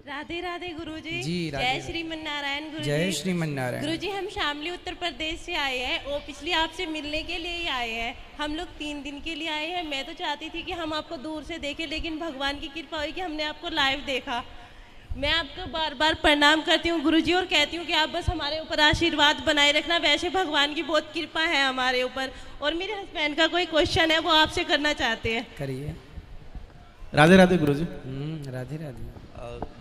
राधे राधे गुरुजी। जी जय श्रीमन नारायण गुरुजी। जय श्रीमन नारायण। गुरुजी हम शामली उत्तर प्रदेश से आए हैं और पिछले आपसे मिलने के लिए ही आए हैं। हम लोग 3 दिन के लिए आए हैं। मैं तो चाहती थी कि हम आपको दूर से देखें, लेकिन भगवान की कृपा हुई कि हमने आपको लाइव देखा। मैं आपको बार बार प्रणाम करती हूँ गुरुजी और कहती हूँ कि आप बस हमारे ऊपर आशीर्वाद बनाए रखना। वैसे भगवान की बहुत कृपा है हमारे ऊपर। और मेरे हस्बैंड का कोई क्वेश्चन है वो आपसे करना चाहते हैं। करिए। राधे राधे गुरुजी। राधे राधे।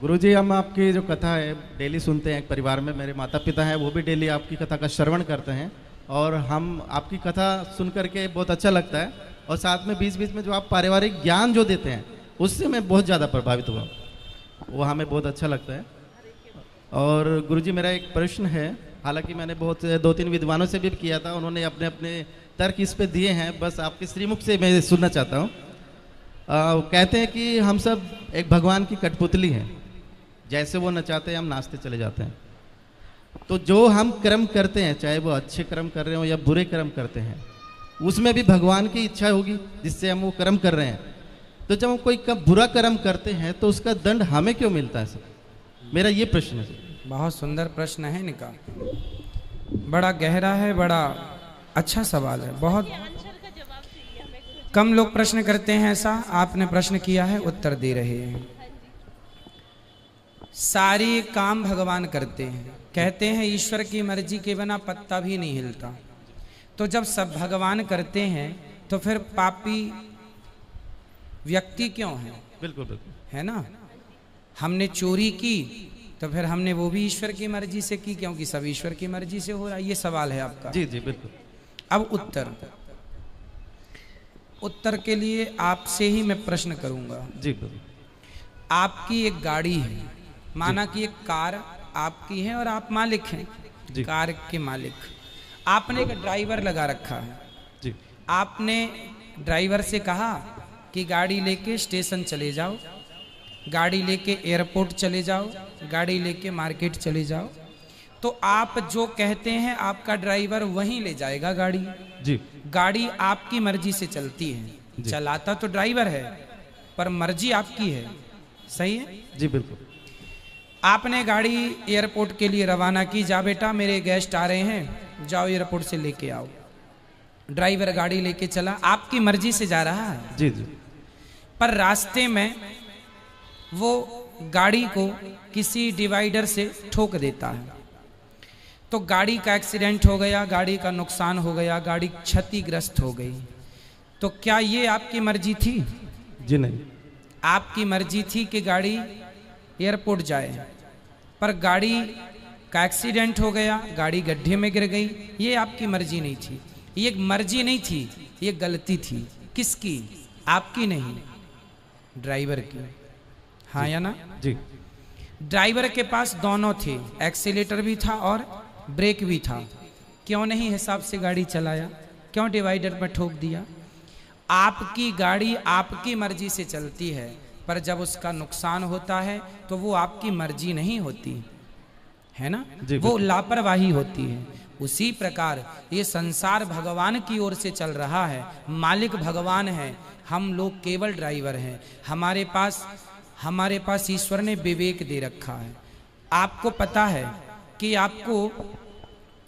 गुरुजी, हम आपकी जो कथा है डेली सुनते हैं। एक परिवार में मेरे माता पिता हैं, वो भी डेली आपकी कथा का श्रवण करते हैं और हम आपकी कथा सुन करके बहुत अच्छा लगता है। और साथ में बीच बीच में जो आप पारिवारिक ज्ञान जो देते हैं उससे मैं बहुत ज़्यादा प्रभावित हुआ, वो हमें बहुत अच्छा लगता है। और गुरुजी मेरा एक प्रश्न है, हालांकि मैंने बहुत 2-3 विद्वानों से भी किया था, उन्होंने अपने अपने तर्क इस पे दिए हैं, बस आपके श्रीमुख से मैं सुनना चाहता हूँ। कहते हैं कि हम सब एक भगवान की कठपुतली हैं, जैसे वो नचाते हैं हम नाचते चले जाते हैं। तो जो हम कर्म करते हैं, चाहे वो अच्छे कर्म कर रहे हो या बुरे कर्म करते हैं, उसमें भी भगवान की इच्छा होगी जिससे हम वो कर्म कर रहे हैं। तो जब हम कोई बुरा कर्म करते हैं तो उसका दंड हमें क्यों मिलता है सर? मेरा ये प्रश्न है। बहुत सुंदर प्रश्न है इनका, बड़ा गहरा है, बड़ा अच्छा सवाल है। बहुत कम लोग प्रश्न करते हैं ऐसा, आपने प्रश्न किया है, उत्तर दे रहे हैं। सारी काम भगवान करते हैं। कहते हैं ईश्वर की मर्जी के बिना पत्ता भी नहीं हिलता। तो जब सब भगवान करते हैं तो फिर पापी व्यक्ति क्यों है? बिल्कुल बिल्कुल, है ना। हमने चोरी की तो फिर हमने वो भी ईश्वर की मर्जी से की, क्योंकि सब ईश्वर की मर्जी से हो रहा है। ये सवाल है आपका। जी जी बिल्कुल। अब उत्तर के लिए आपसे ही मैं प्रश्न करूंगा। जी बिल्कुल। आपकी एक गाड़ी है, माना कि एक कार आपकी है और आप मालिक हैं, कार के मालिक। आपने एक ड्राइवर लगा रखा है जी। आपने ड्राइवर से कहा कि गाड़ी लेके स्टेशन चले जाओ, गाड़ी लेके एयरपोर्ट चले जाओ, गाड़ी लेके मार्केट चले जाओ। तो आप जो कहते हैं आपका ड्राइवर वहीं ले जाएगा गाड़ी। जी। गाड़ी आपकी मर्जी से चलती है, चलाता तो ड्राइवर है पर मर्जी आपकी है। सही है? जी बिल्कुल। आपने गाड़ी एयरपोर्ट के लिए रवाना की, जा बेटा मेरे गेस्ट आ रहे हैं, जाओ एयरपोर्ट से लेके आओ। ड्राइवर गाड़ी लेके चला, आपकी मर्जी से जा रहा है। जी जी। पर रास्ते में वो गाड़ी को किसी डिवाइडर से ठोक देता है, तो गाड़ी का एक्सीडेंट हो गया, गाड़ी का नुकसान हो गया, गाड़ी क्षतिग्रस्त हो गई। तो क्या ये आपकी मर्जी थी? जी नहीं। आपकी मर्जी थी कि गाड़ी एयरपोर्ट जाए, पर गाड़ी का एक्सीडेंट हो गया, गाड़ी गड्ढे में गिर गई। ये आपकी मर्जी नहीं थी। ये मर्जी नहीं थी, ये गलती थी। किसकी? आपकी नहीं, ड्राइवर की। हाँ या ना? जी। ड्राइवर के पास दोनों थे, एक्सीलेटर भी था और ब्रेक भी था। क्यों नहीं हिसाब से गाड़ी चलाया? क्यों डिवाइडर पर ठोक दिया? आपकी गाड़ी आपकी मर्जी से चलती है, पर जब उसका नुकसान होता है तो वो आपकी मर्जी नहीं होती है ना, वो लापरवाही होती है। उसी प्रकार ये संसार भगवान की ओर से चल रहा है, मालिक भगवान है, हम लोग केवल ड्राइवर हैं। हमारे पास ईश्वर ने विवेक दे रखा है। आपको पता है कि आपको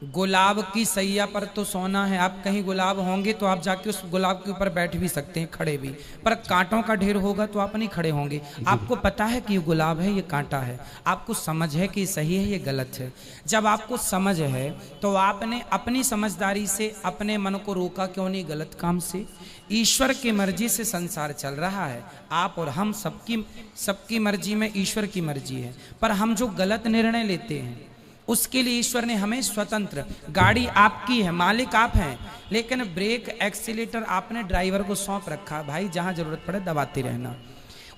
गुलाब की सैया पर तो सोना है। आप कहीं गुलाब होंगे तो आप जाके उस गुलाब के ऊपर बैठ भी सकते हैं, खड़े भी, पर कांटों का ढेर होगा तो आप नहीं खड़े होंगे। आपको पता है कि ये गुलाब है, ये कांटा है, आपको समझ है कि सही है, ये गलत है। जब आपको समझ है तो आपने अपनी समझदारी से अपने मन को रोका क्यों नहीं गलत काम से? ईश्वर की मर्जी से संसार चल रहा है। आप और हम सबकी मर्जी में ईश्वर की मर्जी है, पर हम जो गलत निर्णय लेते हैं उसके लिए ईश्वर ने हमें स्वतंत्र, गाड़ी आपकी है, मालिक आप हैं, लेकिन ब्रेक एक्सीलेटर आपने ड्राइवर को सौंप रखा, भाई जहां जरूरत पड़े दबाते रहना।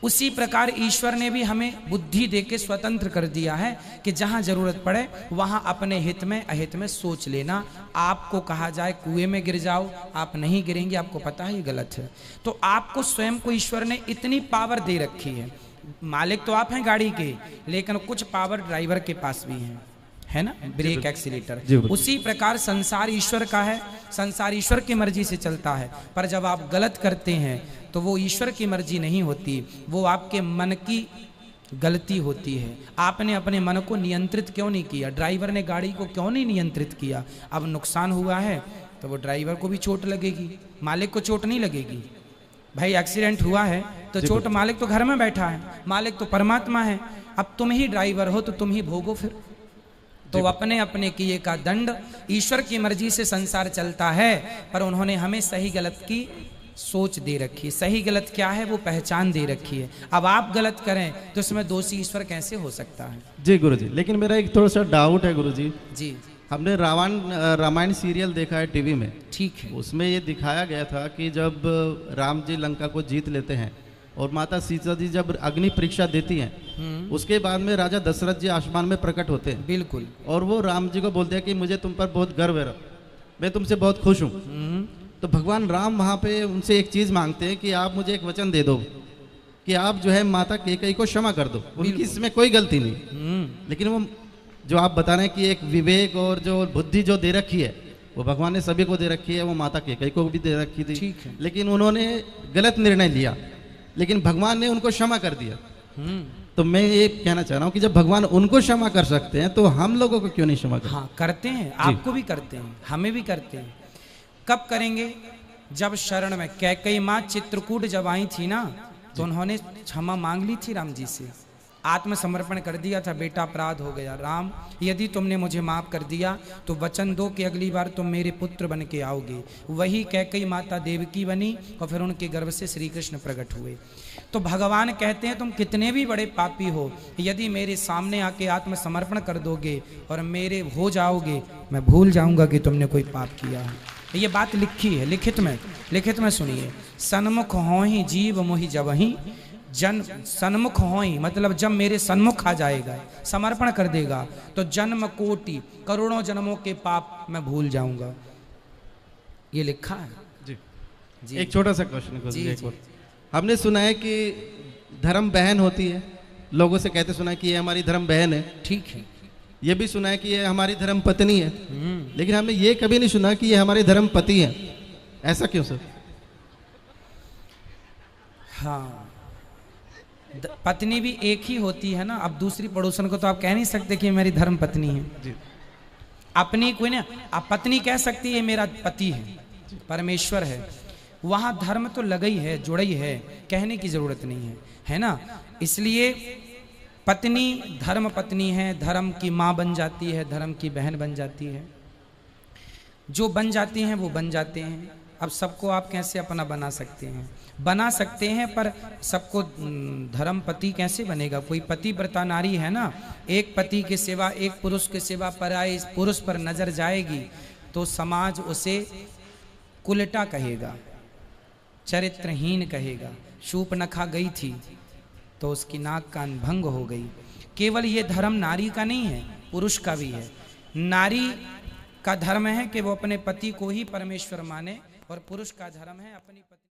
उसी प्रकार ईश्वर ने भी हमें बुद्धि देके स्वतंत्र कर दिया है कि जहां जरूरत पड़े वहां अपने हित में अहित में सोच लेना। आपको कहा जाए कुएं में गिर जाओ, आप नहीं गिरेंगे, आपको पता है ये गलत है। तो आपको स्वयं को ईश्वर ने इतनी पावर दे रखी है। मालिक तो आप हैं गाड़ी के, लेकिन कुछ पावर ड्राइवर के पास भी है ना, ब्रेक एक्सीलेटर। उसी प्रकार संसार ईश्वर का है, संसार ईश्वर की मर्जी से चलता है, पर जब आप गलत करते हैं तो वो ईश्वर की मर्जी नहीं होती, वो आपके मन की गलती होती है। आपने अपने मन को नियंत्रित क्यों नहीं किया? ड्राइवर ने गाड़ी को क्यों नहीं नियंत्रित किया? अब नुकसान हुआ है तो वो ड्राइवर को भी चोट लगेगी, मालिक को चोट नहीं लगेगी। भाई एक्सीडेंट हुआ है तो चोट मालिक तो घर में बैठा है, मालिक तो परमात्मा है। अब तुम ही ड्राइवर हो तो तुम ही भोगो फिर। तो अपने अपने किए का दंड, ईश्वर की मर्जी से संसार चलता है, पर उन्होंने हमें सही गलत की सोच दे रखी है। सही गलत क्या है वो पहचान दे रखी है। अब आप गलत करें तो इसमें दोषी ईश्वर कैसे हो सकता है? जी गुरुजी, लेकिन मेरा एक थोड़ा सा डाउट है गुरुजी। जी, हमने रामायण सीरियल देखा है टीवी में, ठीक है। उसमें ये दिखाया गया था कि जब राम जी लंका को जीत लेते हैं और माता सीता जी जब अग्नि परीक्षा देती हैं, उसके बाद में राजा दशरथ जी आसमान में प्रकट होते हैं। बिल्कुल। और वो राम जी को बोलते हैं कि मुझे तुम पर बहुत गर्व है, मैं तुमसे बहुत खुश हूँ। तो भगवान राम वहाँ पे उनसे एक चीज़ मांगते हैं कि आप मुझे एक वचन दे दो कि आप जो है माता कैकेयी को क्षमा कर दो, उनकी इसमें कोई गलती नहीं। लेकिन वो जो आप बता रहे हैं कि एक विवेक और जो बुद्धि जो दे रखी है वो भगवान ने सभी को दे रखी है, वो माता कैकेयी को भी दे रखी थी। ठीक है। लेकिन उन्होंने गलत निर्णय लिया, लेकिन भगवान ने उनको क्षमा कर दिया। तो मैं ये कहना चाह रहा हूँ कि जब भगवान उनको क्षमा कर सकते हैं तो हम लोगों को क्यों नहीं क्षमा करते? हाँ, करते हैं, आपको भी करते हैं, हमें भी करते हैं। कब करेंगे? जब शरण में कैकेयी माँ चित्रकूट जब आई थी ना, तो उन्होंने क्षमा मांग ली थी राम जी से, आत्मसमर्पण कर दिया था, बेटा अपराध हो गया, राम यदि तुमने मुझे माफ कर दिया तो वचन दो कि अगली बार तुम मेरे पुत्र बन के आओगे। वही कैकेयी माता देवकी बनी और फिर उनके गर्भ से श्री कृष्ण प्रकट हुए। तो भगवान कहते हैं तुम कितने भी बड़े पापी हो, यदि मेरे सामने आके आत्मसमर्पण कर दोगे और मेरे हो जाओगे, मैं भूल जाऊंगा कि तुमने कोई पाप किया है। ये बात लिखी है लिखित में सुनिए। सन्मुख होहि जीव मोहि जबहि जन सन्मुख होई, मतलब जब मेरे सन्मुख आ जाएगा, समर्पण कर देगा, तो जन्म कोटि करोड़ों जन्मों के पाप मैं भूल जाऊंगा। ये लिखा है। जी, जी। एक छोटा सा क्वेश्चन जी, एक जी। और। हमने सुना है कि धर्म बहन होती है, लोगों से कहते सुना है कि ये हमारी धर्म बहन है। ठीक है। ये भी सुना है कि ये हमारी धर्म पत्नी है, लेकिन हमने ये कभी नहीं सुना कि ये हमारे धर्म पति है। ऐसा क्यों सर? हाँ, पत्नी भी एक ही होती है ना। अब दूसरी पड़ोसन को तो आप कह नहीं सकते कि मेरी धर्म पत्नी है जी। अपनी कोई ना, आप पत्नी कह सकती है मेरा पति है, परमेश्वर है। वहां धर्म तो लगई है, जुड़ई है, कहने की जरूरत नहीं है, है ना। इसलिए पत्नी धर्म पत्नी है, धर्म की माँ बन जाती है, धर्म की बहन बन जाती है। जो बन जाती हैं वो बन जाते हैं। अब सबको आप कैसे अपना बना सकते हैं? बना सकते हैं, पर सबको धर्म पति कैसे बनेगा? कोई पतिव्रता नारी है ना, एक पति के सिवा, एक पुरुष के सिवा पराये पुरुष पर नजर जाएगी तो समाज उसे कुलटा कहेगा, चरित्रहीन कहेगा। शूर्पणखा गई थी तो उसकी नाक कान भंग हो गई। केवल ये धर्म नारी का नहीं है, पुरुष का भी है। नारी का धर्म है कि वो अपने पति को ही परमेश्वर माने, और पुरुष का धर्म है अपनी पति